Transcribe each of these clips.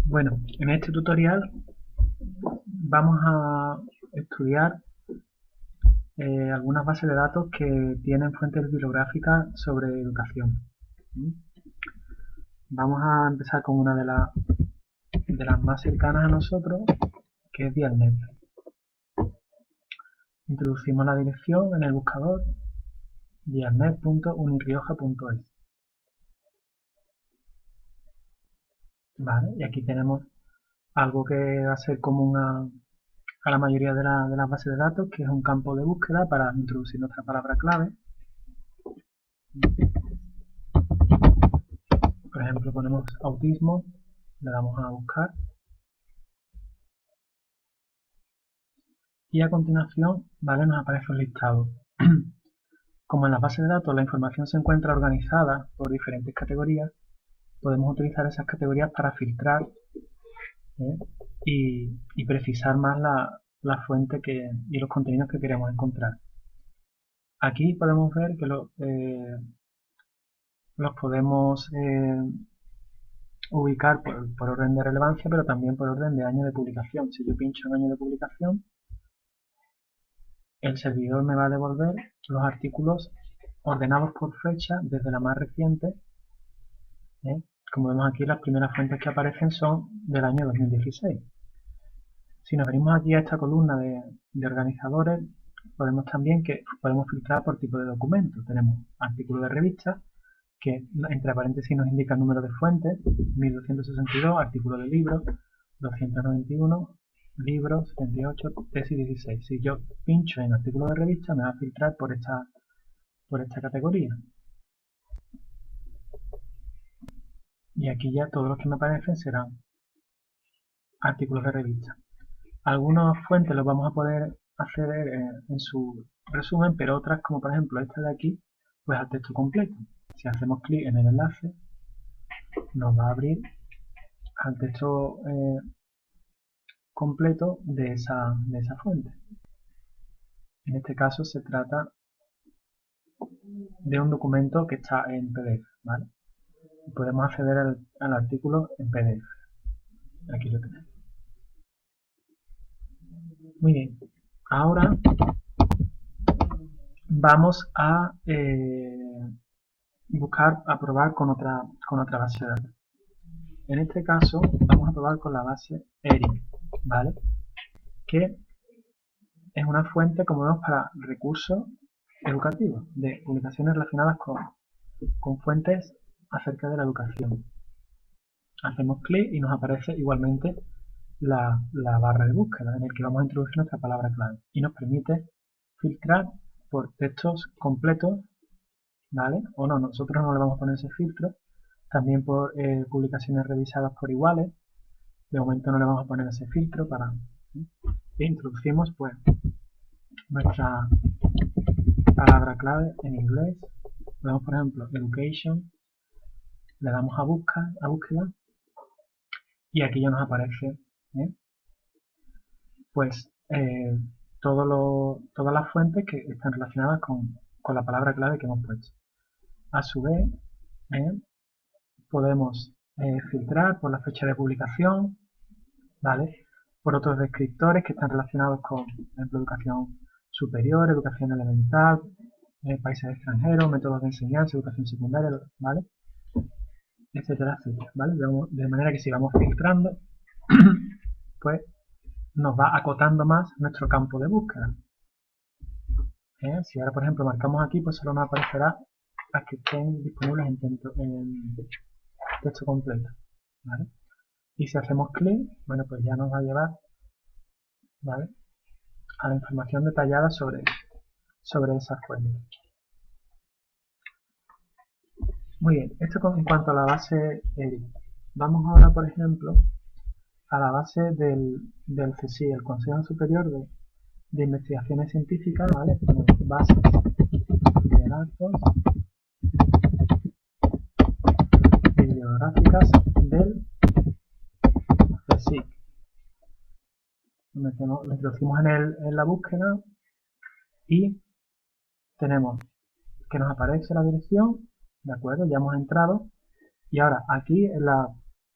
Bueno, en este tutorial vamos a estudiar algunas bases de datos que tienen fuentes bibliográficas sobre educación. ¿Mm? Vamos a empezar con una de las más cercanas a nosotros, que es Dialnet. Introducimos la dirección en el buscador dialnet.unirioja.es. Vale, y aquí tenemos algo que va a ser común a la mayoría de las bases de datos, que es un campo de búsqueda para introducir nuestra palabra clave. Por ejemplo, ponemos autismo, le damos a buscar y a continuación, vale, nos aparece un listado. Como en las bases de datos la información se encuentra organizada por diferentes categorías, podemos utilizar esas categorías para filtrar, ¿eh? y precisar más la fuente y los contenidos que queremos encontrar. Aquí podemos ver que los podemos ubicar por orden de relevancia, pero también por orden de año de publicación. Si yo pincho en año de publicación, el servidor me va a devolver los artículos ordenados por fecha desde la más reciente. Como vemos aquí, las primeras fuentes que aparecen son del año 2016. Si nos venimos aquí a esta columna de organizadores, podemos también podemos filtrar por tipo de documento. Tenemos artículos de revista, que entre paréntesis nos indica el número de fuentes, 1262, artículos de libros, 291, libros, 78, tesis 16. Si yo pincho en artículos de revista, me va a filtrar por esta categoría. Y aquí ya todos los que me aparecen serán artículos de revista. Algunas fuentes los vamos a poder acceder en su resumen, pero otras, como por ejemplo esta de aquí, pues al texto completo. Si hacemos clic en el enlace, nos va a abrir al texto completo de esa fuente. En este caso se trata de un documento que está en PDF, ¿vale? Y podemos acceder al artículo en PDF. Aquí lo tenemos. Muy bien. Ahora vamos a a probar con otra base de datos. En este caso vamos a probar con la base ERIC, ¿vale? Que es una fuente, como vemos, para recursos educativos, de publicaciones relacionadas con fuentes acerca de la educación. Hacemos clic y nos aparece igualmente la barra de búsqueda en el que vamos a introducir nuestra palabra clave y nos permite filtrar por textos completos, ¿vale? O no, nosotros no le vamos a poner ese filtro, también por publicaciones revisadas por iguales. De momento no le vamos a poner ese filtro para introducimos pues nuestra palabra clave en inglés. Vemos por ejemplo education, le damos a búsqueda y aquí ya nos aparece pues todas las fuentes que están relacionadas con la palabra clave que hemos puesto. A su vez podemos filtrar por la fecha de publicación, ¿vale? Por otros descriptores que están relacionados con, por ejemplo, educación superior, educación elemental, países extranjeros, métodos de enseñanza, educación secundaria, ¿vale? Etcétera, etcétera, ¿vale? De manera que si vamos filtrando, pues nos va acotando más nuestro campo de búsqueda. Si ahora, por ejemplo, marcamos aquí, pues solo nos aparecerá las que estén disponibles en texto completo, ¿vale? Y si hacemos clic, bueno, pues ya nos va a llevar, ¿vale?, a la información detallada sobre esas fuentes. Muy bien, esto en cuanto a la base ERIC. Vamos ahora, por ejemplo, a la base del CSIC, el Consejo Superior de Investigaciones Científicas, ¿vale? Bases de datos bibliográficas del CSIC. Lo introducimos en la búsqueda y tenemos que nos aparece la dirección, ¿de acuerdo? Ya hemos entrado y ahora aquí en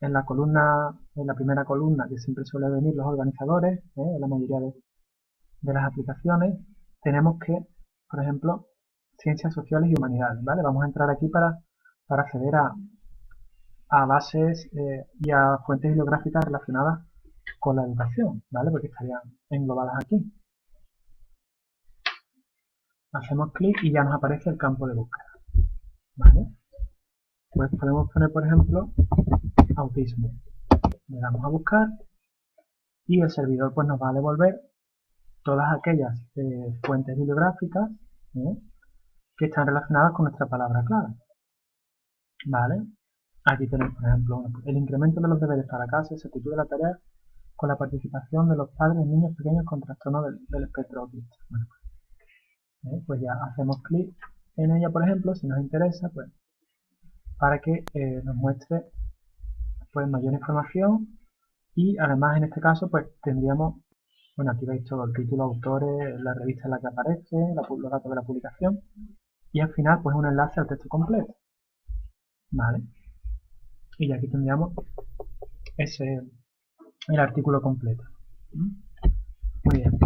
en la columna, en la primera columna, que siempre suele venir los organizadores, en la mayoría de las aplicaciones, tenemos que, por ejemplo, ciencias sociales y humanidades, ¿vale? Vamos a entrar aquí para acceder a bases y a fuentes bibliográficas relacionadas con la educación, ¿vale? Porque estarían englobadas aquí. Hacemos clic y ya nos aparece el campo de búsqueda, ¿vale? Pues podemos poner, por ejemplo, autismo. Le damos a buscar y el servidor pues nos va a devolver todas aquellas fuentes bibliográficas que están relacionadas con nuestra palabra clave, ¿vale? Aquí tenemos, por ejemplo, el incremento de los deberes para casa se titula la tarea con la participación de los padres de niños pequeños con trastorno del espectro autista. Bueno, pues ya hacemos clic en ella, por ejemplo, si nos interesa, pues para que nos muestre pues mayor información y además en este caso pues tendríamos, bueno, aquí veis todo el título, autores, la revista en la que aparece, los datos de la publicación y al final pues un enlace al texto completo, ¿vale? Y aquí tendríamos el artículo completo. Muy bien.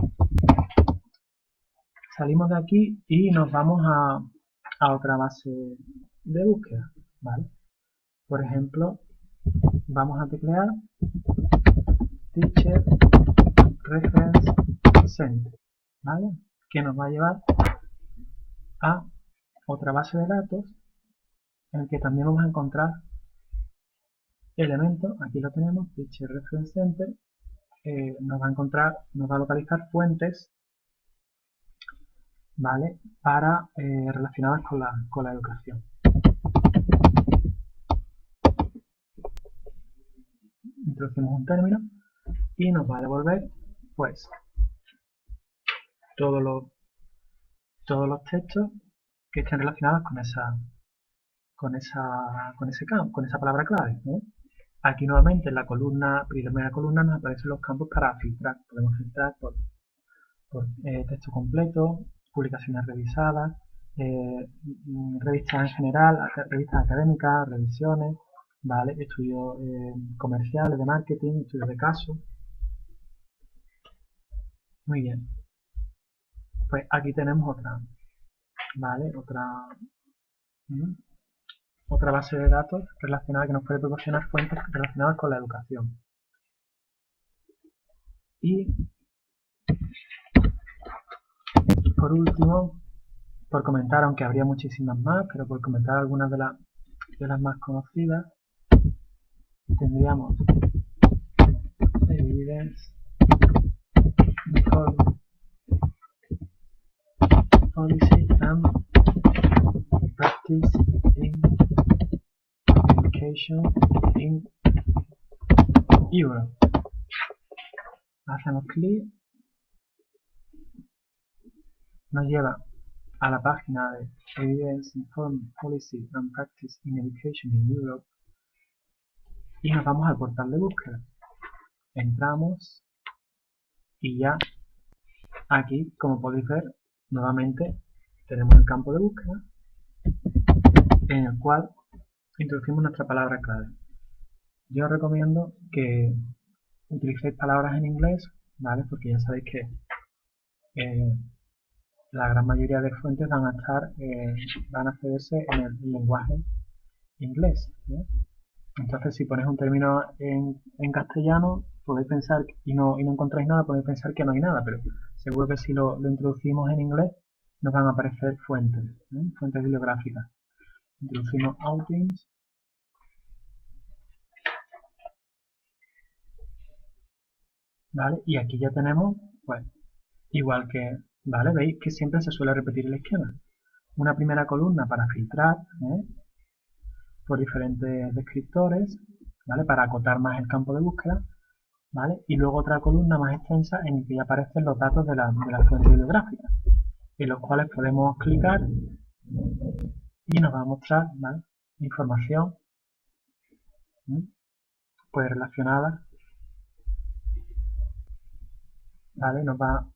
Salimos de aquí y nos vamos a otra base de búsqueda, ¿vale? Por ejemplo, vamos a teclear Teacher Reference Center, ¿vale? Que nos va a llevar a otra base de datos en el que también vamos a encontrar elementos. Aquí lo tenemos, Teacher Reference Center, nos va a localizar fuentes, ¿vale? Para relacionadas con la educación. Introducimos un término y nos va a devolver pues todos los textos que estén relacionados con esa palabra clave, ¿eh? Aquí nuevamente en la primera columna nos aparecen los campos para filtrar. Podemos filtrar por texto completo, publicaciones revisadas, revistas en general, revistas académicas, revisiones, ¿vale? Estudios comerciales de marketing, estudios de caso. Muy bien. Pues aquí tenemos otra, ¿vale? Otra base de datos relacionada que nos puede proporcionar fuentes relacionadas con la educación. Y por último, por comentar, aunque habría muchísimas más, pero por comentar algunas de las más conocidas, tendríamos Evidence Policy and Practice in Education in Europe. Hacemos clic, nos lleva a la página de Evidence Informed Policy and Practice in Education in Europe y nos vamos al portal de búsqueda. Entramos y ya aquí, como podéis ver, nuevamente tenemos el campo de búsqueda en el cual introducimos nuestra palabra clave. Yo os recomiendo que utilicéis palabras en inglés, ¿vale? Porque ya sabéis que la gran mayoría de fuentes van a accederse en el lenguaje inglés, ¿eh? Entonces, si ponéis un término en castellano, podéis pensar, y no encontráis nada, podéis pensar que no hay nada, pero seguro que si lo introducimos en inglés, nos van a aparecer fuentes, fuentes bibliográficas. Introducimos Outings, ¿vale? Y aquí ya tenemos, pues, igual que, ¿vale? Veis que siempre se suele repetir el esquema. Una primera columna para filtrar, por diferentes descriptores, ¿vale? Para acotar más el campo de búsqueda, ¿vale? Y luego otra columna más extensa en la que ya aparecen los datos de la fuente bibliográfica, en los cuales podemos clicar y nos va a mostrar, ¿vale? Información pues relacionada, ¿vale? Nos va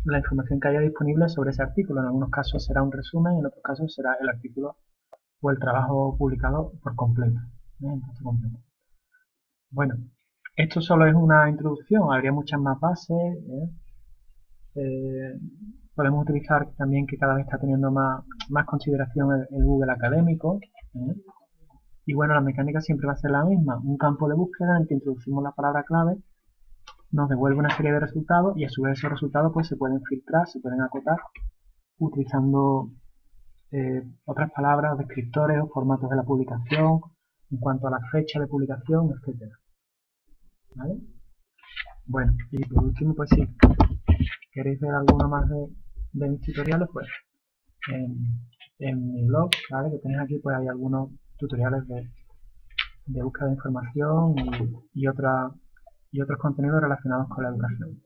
la información que haya disponible sobre ese artículo. En algunos casos será un resumen, en otros casos será el artículo o el trabajo publicado por completo, en texto completo. Bueno, esto solo es una introducción, habría muchas más bases. Podemos utilizar también que cada vez está teniendo más consideración el Google académico. ¿eh? Y bueno, la mecánica siempre va a ser la misma. Un campo de búsqueda en el que introducimos la palabra clave, nos devuelve una serie de resultados y a su vez esos resultados pues, se pueden filtrar, se pueden acotar utilizando otras palabras, descriptores o formatos de la publicación, en cuanto a la fecha de publicación, etcétera. ¿Vale? Bueno, y por último, pues si queréis ver alguno más de mis tutoriales, pues en, en mi blog, ¿vale? Que tenéis aquí, pues hay algunos tutoriales de búsqueda de información y otros contenidos relacionados con la educación.